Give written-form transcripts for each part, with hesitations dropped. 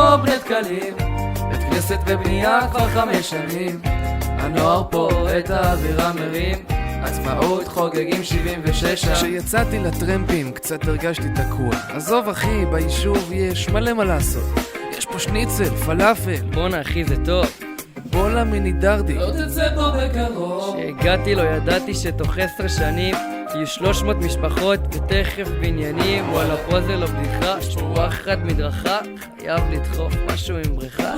פה בני דקלים, בית כנסת בבנייה כבר 5 שנים. הנוער פה את האווירה מרים, עצמאות חוגגים 76. כשיצאתי לטרמפים קצת הרגשתי תקוע. עזוב אחי, ביישוב יש מלא מה לעשות. יש פה שניצל, פלאפל. בואנה אחי זה טוב. בולה מיני דרדי. לא תצא פה בקרוב. כשהגעתי לא ידעתי שתוך 10 שנים יהיו 300 משפחות ותכף בניינים. וואלה פה זה לא בדיחה, שורה אחת מדרכה, חייב לדחוף משהו עם בריכה.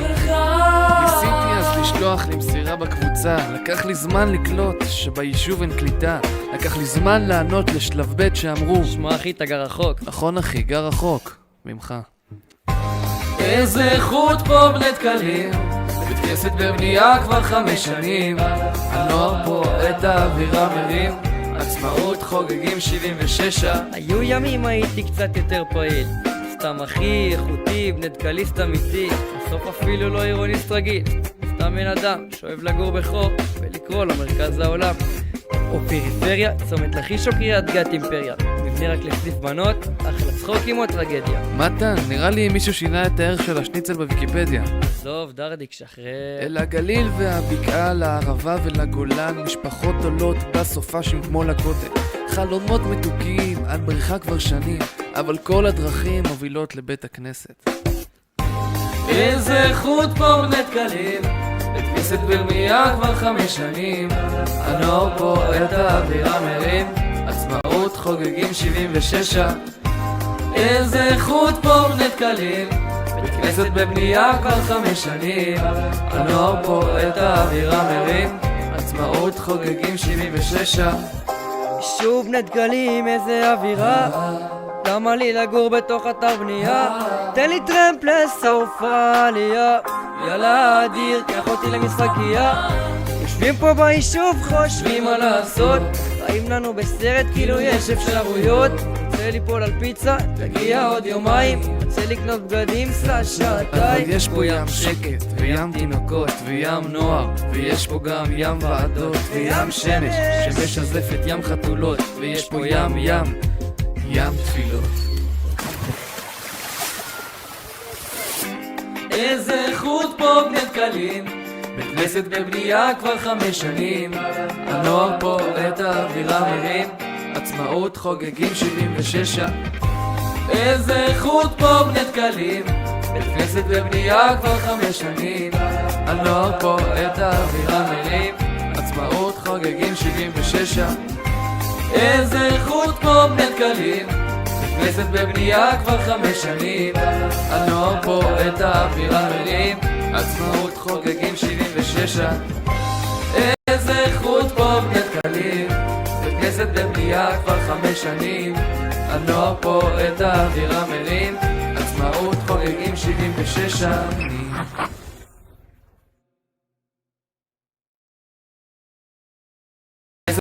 ניסיתי אז לשלוח למסירה בקבוצה, לקח לי זמן לקלוט שביישוב אין קליטה, לקח לי זמן לענות לשלב ב' שאמרו שמע אחי אתה גר רחוק. נכון אחי, גר רחוק ממך. איזה איכות פה בני דקלים, בית כנסת בבנייה כבר 5 שנים. הנוער פה את האווירה מרים, עצמאות חוגגים 76. היו ימים הייתי קצת יותר פעיל, סתם אחי, איכותי, בני דקליסט אמיתי. בסוף אפילו לא עירוניסט רגיל, סתם בן אדם שאוהב לגור בחור ולקרוא למרכז העולם. או פריפריה, צומת לכיש או קריית גת אימפריה, מבנה רק לסניף בנות, אחלה צחוקים או טרגדיה. מתן, נראה לי מישהו שינה את הערך של השניצל בוויקיפדיה. עזוב דרדיק, שחרר. אל הגליל והבקעה, לערבה ולגולן, משפחות עולות בסופשים כמו לכותל, חלומות מתוקים על בריכה כבר שנים, אבל כל הדרכים מובילות לבית הכנסת. איזה איכות פה בני דקלים, בית כנסת בבנייה כבר 5 שנים. הנוער פה את האווירה מרים, עצמאות חוגגים 76. איזה איכות פה בני דקלים, בית כנסת בבנייה כבר 5 שנים. הנוער פה את האווירה מרים, עצמאות חוגגים 76. שוב בני דקלים, איזה אווירה, למה לי לגור בתוך אתר בנייה? תן לי טרמפ לסוף העלייה, יאללה אדיר, קח אותי למשחקייה. יושבים פה ביישוב, חושבים מה לעשות, חיים לנו בסרט כאילו יש אפשרויות. רוצה ליפול על פיצה, תגיע עוד יומיים, רוצה לקנות בגדים, סע שעתיים. אבל יש פה ים שקט, וים תינוקות, וים נוער, ויש פה גם ים ועדות, וים שמש, שמשזפת ים חתולות, ויש פה ים תפילות. איזה איכות פה בני דקלים, בית כנסת בבנייה כבר 5 שנים. הנוער פה את האווירה מרים, עצמאות חוגגים 76. איזה איכות פה בני דקלים, בית כנסת בבנייה כבר 5 שנים. הנוער פה את האווירה מרים, עצמאות חוגגים 76. איזה איכות פה בני דקלים, בית כנסת בבנייה כבר 5 שנים. הנוער פה את האווירה מרים, עצמאות חוגגים 76. איזה איכות פה בני דקלים, בית כנסת בבנייה כבר 5 שנים. הנוער פה את האווירה מרים, עצמאות חוגגים 76 שנים.